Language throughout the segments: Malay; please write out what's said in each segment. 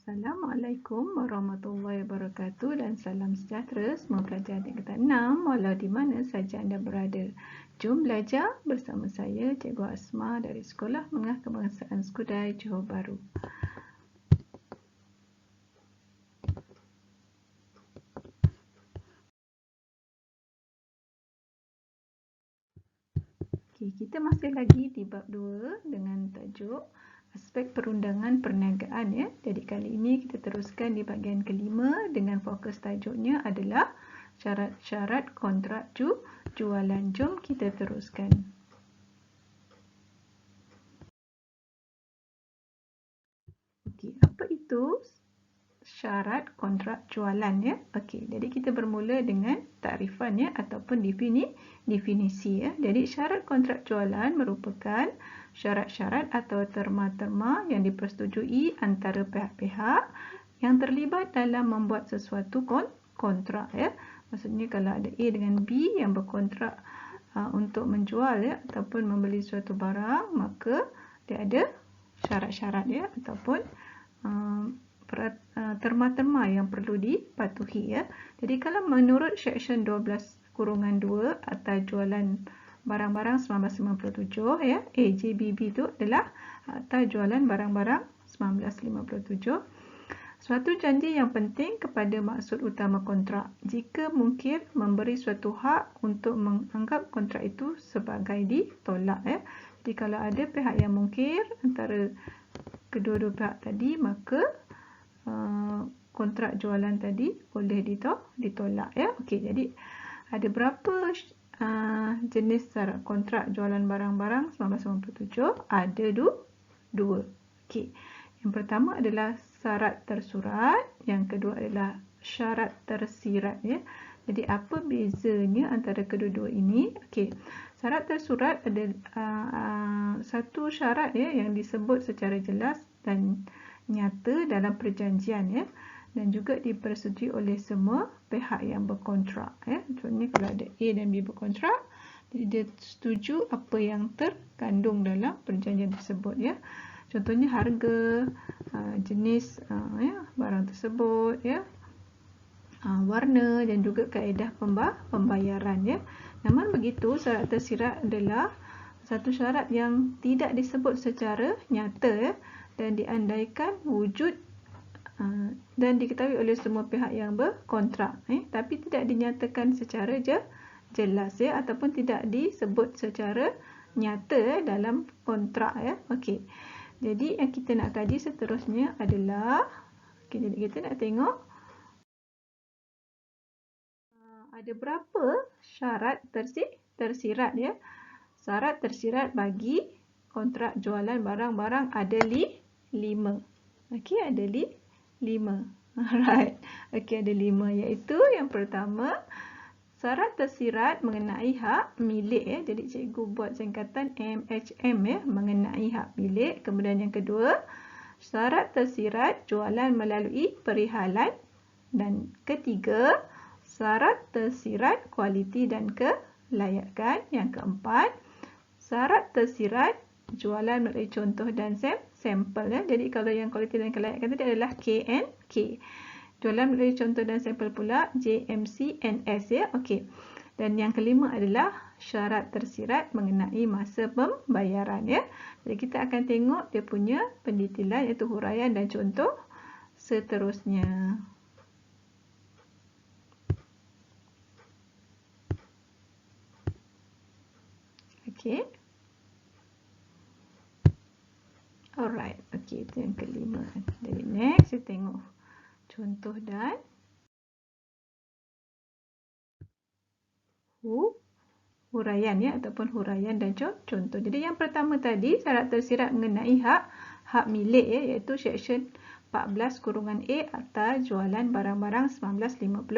Assalamualaikum warahmatullahi wabarakatuh dan salam sejahtera semua pelajar tingkatan 6 walau di mana saja anda berada. Jom belajar bersama saya Cikgu Asma dari Sekolah Menengah Kebangsaan Skudai, Johor Bahru. Okey, kita masih lagi di bab 2 dengan tajuk aspek perundangan perniagaan ya. Jadi kali ini kita teruskan di bahagian kelima dengan fokus tajuknya adalah syarat-syarat kontrak jualan. Jom kita teruskan. Okey, apa itu syarat kontrak jualan ya? Okey, jadi kita bermula dengan takrifan ya ataupun definisi ya. Jadi syarat kontrak jualan merupakan syarat-syarat atau terma-terma yang dipersetujui antara pihak-pihak yang terlibat dalam membuat sesuatu kontrak ya. Maksudnya kalau ada A dengan B yang berkontrak untuk menjual ya ataupun membeli suatu barang, maka dia ada syarat-syarat ya ataupun terma-terma yang perlu dipatuhi ya. Jadi kalau menurut Seksyen 12(2) Akta Jualan Barang-barang 1957 ya, AJBB itu adalah Akta Jualan Barang-barang 1957. Suatu janji yang penting kepada maksud utama kontrak. Jika mungkin memberi suatu hak untuk menganggap kontrak itu sebagai ditolak ya. Jadi kalau ada pihak yang mungkir antara kedua-dua pihak tadi, maka kontrak jualan tadi boleh ditolak ya. Okey, jadi ada berapa jenis syarat kontrak jualan barang-barang 1997? Ada dua. Okey. Yang pertama adalah syarat tersurat, yang kedua adalah syarat tersirat ya. Jadi apa bezanya antara kedua-dua ini? Okey. Syarat tersurat ada satu syarat ya yang disebut secara jelas dan nyata dalam perjanjian ya, dan juga dipersetujui oleh semua pihak yang berkontrak ya. Contohnya kalau ada A dan B berkontrak, jadi dia setuju apa yang terkandung dalam perjanjian tersebut ya. Contohnya harga, jenis ya barang tersebut ya, warna dan juga kaedah pembayaran ya. Namun begitu, syarat tersirat adalah satu syarat yang tidak disebut secara nyata ya, dan diandaikan wujud dan diketahui oleh semua pihak yang berkontrak tapi tidak dinyatakan secara jelas ya, ataupun tidak disebut secara nyata dalam kontrak ya. Okey. Jadi yang kita nak kaji seterusnya adalah jadi kita nak tengok ada berapa syarat tersirat ya. Syarat tersirat bagi kontrak jualan barang-barang ada 5. Okey, ada 5. Alright. Okey, ada 5 iaitu yang pertama, syarat tersirat mengenai hak milik ya. Jadi cikgu buat singkatan MHM ya, mengenai hak milik. Kemudian yang kedua, syarat tersirat jualan melalui perihalan. Dan ketiga, syarat tersirat kualiti dan kelayakan. Yang keempat, syarat tersirat jualan melalui contoh dan sampel ya. Jadi kalau yang kualiti dan kelayakan tadi adalah KNK. Jualan melalui contoh dan sampel pula JMCNS ya. Okey. Dan yang kelima adalah syarat tersirat mengenai masa pembayaran ya. Jadi kita akan tengok dia punya pendetailan iaitu huraian dan contoh seterusnya. Okey. Alright. Okey, itu yang kelima. Jadi next kita tengok contoh dan huraian ya, ataupun huraian dan contoh. Jadi yang pertama tadi syarat tersirat mengenai hak milik ya, iaitu Seksyen 14(a) Akta Jualan Barang-barang 1957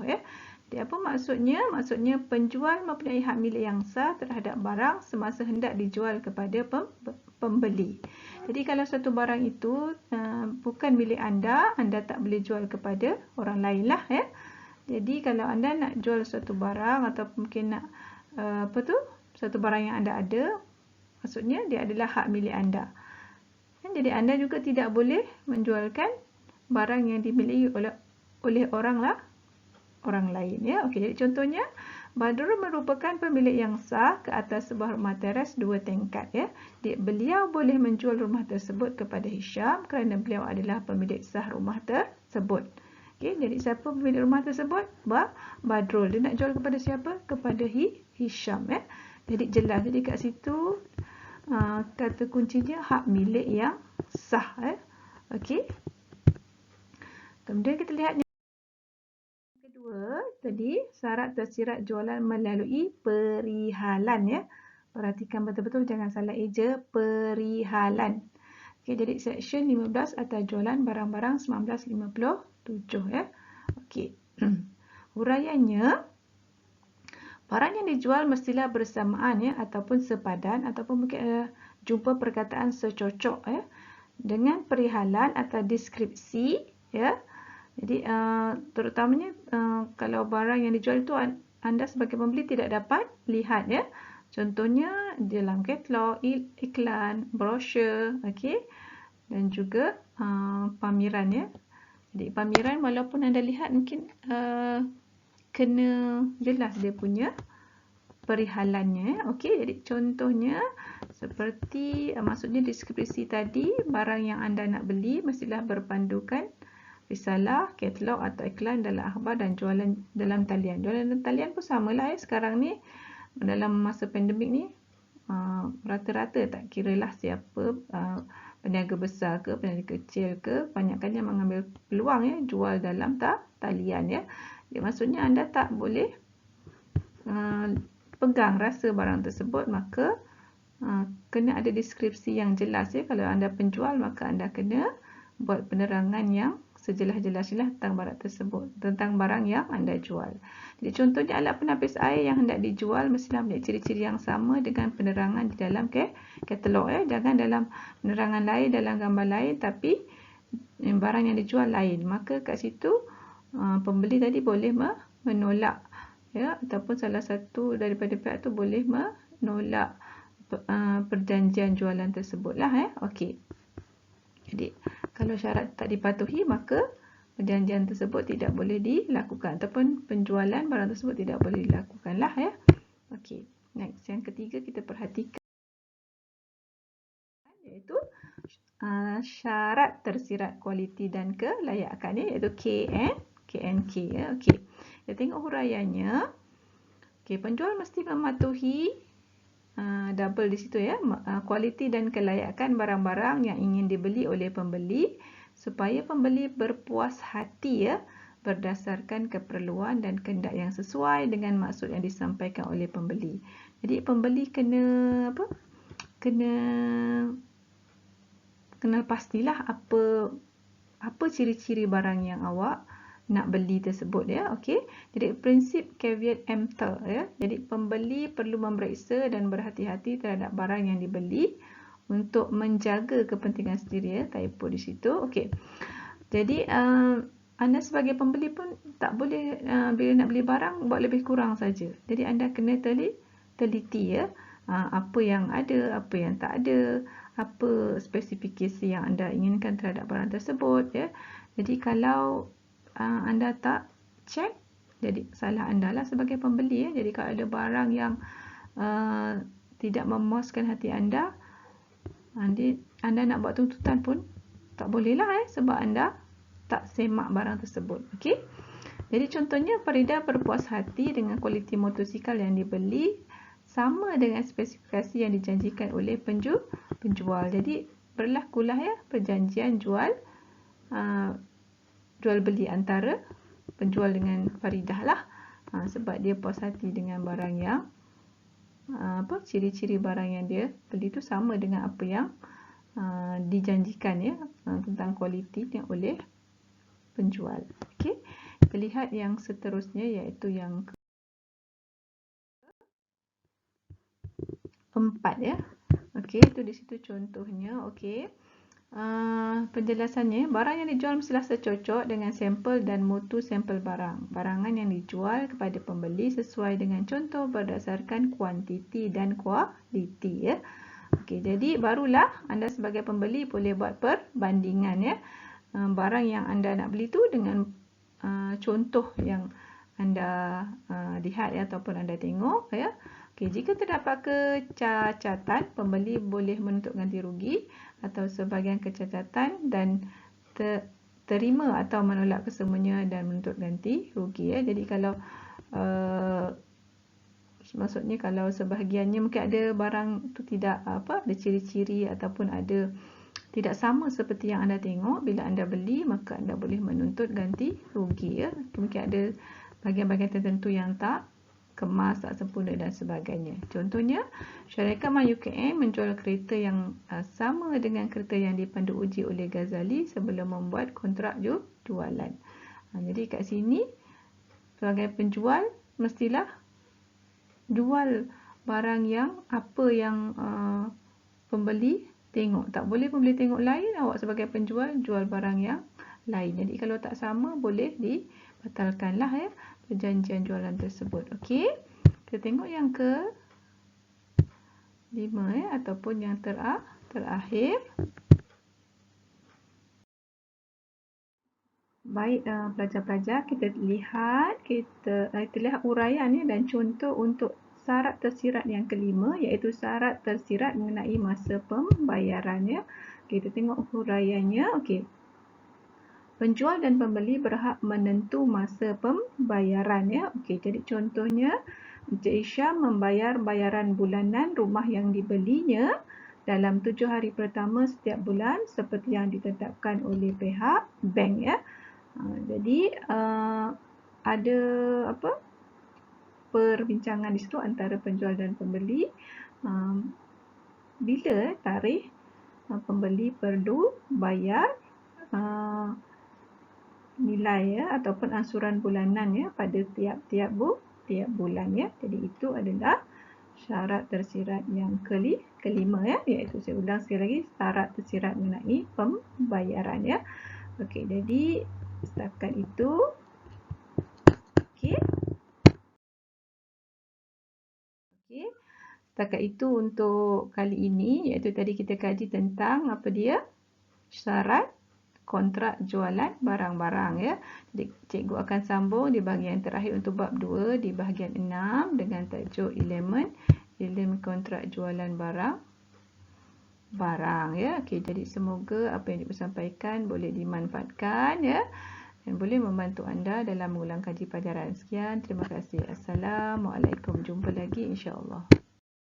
ya. Jadi apa maksudnya? Maksudnya penjual mempunyai hak milik yang sah terhadap barang semasa hendak dijual kepada pembeli. Jadi kalau satu barang itu bukan milik anda, anda tak boleh jual kepada orang lain lah ya. Jadi kalau anda nak jual suatu barang atau mungkin nak satu barang yang anda ada, maksudnya dia adalah hak milik anda. jadi anda juga tidak boleh menjualkan barang yang dimiliki oleh orang lain, ya. Okey, jadi contohnya Badrul merupakan pemilik yang sah ke atas sebuah rumah teres 2 tingkat, ya. Jadi beliau boleh menjual rumah tersebut kepada Hisham kerana beliau adalah pemilik sah rumah tersebut. Okey, jadi siapa pemilik rumah tersebut? Badrul. Dia nak jual kepada siapa? Kepada Hisham, ya. Jadi jelas. Jadi kat situ kata kuncinya hak milik yang sah, ya. Okey. Kemudian kita lihat kedua, tadi syarat tersirat jualan melalui perihalan, ya. Perhatikan betul-betul, jangan salah eja, perihalan. Okey, jadi section 15 atas jualan barang-barang 1957, ya. Okey. Huraiannya, barang yang dijual mestilah bersamaan, ya, ataupun sepadan, ataupun mungkin jumpa perkataan secocok, ya, dengan perihalan atau deskripsi, ya. Jadi terutamanya kalau barang yang dijual itu anda sebagai pembeli tidak dapat lihat, ya. Contohnya dalam katalog, iklan, brosur, okey, dan juga pameran, ya. Jadi pameran walaupun anda lihat mungkin kena jelas dia punya perihalannya, okey. Jadi contohnya seperti maksudnya deskripsi tadi, barang yang anda nak beli mestilah berpandukan risalah, katalog atau iklan dalam akhbar dan jualan dalam talian. Jualan dalam talian pun samalah, ya. Sekarang ni dalam masa pandemik ni rata-rata, tak kiralah siapa, peniaga besar ke peniaga kecil ke, banyakkannya mengambil peluang, ya, jual dalam talian, ya. Jadi maksudnya anda tak boleh pegang rasa barang tersebut, maka kena ada deskripsi yang jelas, ya. Kalau anda penjual, maka anda kena buat penerangan yang sejelas-jelasnya tentang barang tersebut, tentang barang yang anda jual. Jadi contohnya alat penapis air yang hendak dijual mestilah memiliki ciri-ciri yang sama dengan penerangan di dalam katalog, ya. Jangan dalam penerangan lain, dalam gambar lain, tapi barang yang dijual lain. Maka kat situ pembeli tadi boleh menolak, ya, ataupun salah satu daripada pihak tu boleh menolak perjanjian jualan tersebutlah, ya. Okey. Jadi kalau syarat tak dipatuhi, maka perjanjian tersebut tidak boleh dilakukan, ataupun penjualan barang tersebut tidak boleh dilakukanlah, ya. Okey. Next, yang ketiga kita perhatikan, iaitu syarat tersirat kualiti dan kelayakan, iaitu KNK, ya. Okey. Kita tengok huraiannya. Okey, penjual mesti mematuhi double di situ, ya, kualiti dan kelayakan barang-barang yang ingin dibeli oleh pembeli supaya pembeli berpuas hati, ya, berdasarkan keperluan dan kehendak yang sesuai dengan maksud yang disampaikan oleh pembeli. Jadi pembeli kena apa? Kena pastilah apa ciri-ciri barang yang awak nak beli tersebut, ya. Okey. Jadi prinsip caveat emptor, ya. Jadi pembeli perlu memeriksa dan berhati-hati terhadap barang yang dibeli untuk menjaga kepentingan sendiri, ya. Typo di situ. Okey. Jadi anda sebagai pembeli pun tak boleh bila nak beli barang buat lebih kurang saja. Jadi anda kena teliti, ya. Apa yang ada, apa yang tak ada, apa spesifikasi yang anda inginkan terhadap barang tersebut, ya. Jadi kalau anda tak cek, jadi salah anda lah sebagai pembeli, ya. Jadi kalau ada barang yang tidak memuaskan hati anda, anda nak buat tuntutan pun tak boleh lah, sebab anda tak semak barang tersebut. Okey. Jadi contohnya Farida berpuas hati dengan kualiti motosikal yang dibeli sama dengan spesifikasi yang dijanjikan oleh penjual. Jadi berlakulah, ya, perjanjian jual beli antara penjual dengan Faridah lah, sebab dia puas hati dengan barang yang ciri-ciri barang yang dia beli tu sama dengan apa yang dijanjikan, ya, tentang kualiti yang oleh penjual. Okey, kita lihat yang seterusnya, iaitu yang keempat, ya. Okey, itu di situ contohnya. Okey. Penjelasannya, barang yang dijual mestilah secocok dengan sampel dan mutu sampel barang. Barangan yang dijual kepada pembeli sesuai dengan contoh berdasarkan kuantiti dan kualiti, ya. Okey, jadi barulah anda sebagai pembeli boleh buat perbandingan ya. Barang yang anda nak beli tu dengan contoh yang anda lihat ya, ataupun anda tengok ya. Okey, jika terdapat kecacatan, pembeli boleh menuntut ganti rugi atau sebahagian kecacatan dan terima atau menolak kesemuanya dan menuntut ganti rugi ya. Jadi kalau maksudnya kalau sebahagiannya mungkin ada barang tu tidak ada ciri-ciri ataupun ada tidak sama seperti yang anda tengok bila anda beli, maka anda boleh menuntut ganti rugi ya. Mungkin ada bahagian-bahagian tertentu yang tak kemas, tak sempurna dan sebagainya. Contohnya, syarikat My UKM menjual kereta yang sama dengan kereta yang dipandu uji oleh Ghazali sebelum membuat kontrak jualan. Jadi kat sini sebagai penjual mestilah jual barang yang apa yang pembeli tengok. Tak boleh pembeli tengok lain, awak sebagai penjual jual barang yang lain. Jadi kalau tak sama boleh dibatalkanlah ya perjanjian jualan tersebut. Okey. Kita tengok yang ke 5 ya, ataupun yang terakhir. Baik pelajar-pelajar, kita lihat uraian ya dan contoh untuk syarat tersirat yang kelima, iaitu syarat tersirat mengenai masa pembayaran ya. Kita tengok huraiannya. Okey. Penjual dan pembeli berhak menentu masa pembayaran ya. Okey, jadi contohnya Encik Isha membayar bayaran bulanan rumah yang dibelinya dalam 7 hari pertama setiap bulan seperti yang ditetapkan oleh pihak bank ya. Jadi ada perbincangan di situ antara penjual dan pembeli bila tarikh pembeli perlu bayar nilai ya ataupun ansuran bulanan ya pada tiap bulan ya. Jadi itu adalah syarat tersirat yang kelima ya, iaitu saya ulang sekali lagi, syarat tersirat mengenai pembayaran ya. Okey, jadi setakat itu. Okey. Okey. Setakat itu untuk kali ini, iaitu tadi kita kaji tentang apa dia? Syarat kontrak jualan barang-barang ya. Jadi cikgu akan sambung di bahagian terakhir untuk bab 2 di bahagian 6 dengan tajuk elemen kontrak jualan barang ya. Okey, jadi semoga apa yang disampaikan boleh dimanfaatkan ya dan boleh membantu anda dalam mengulang kaji pelajaran. Sekian, terima kasih. Assalamualaikum. Jumpa lagi insya-Allah.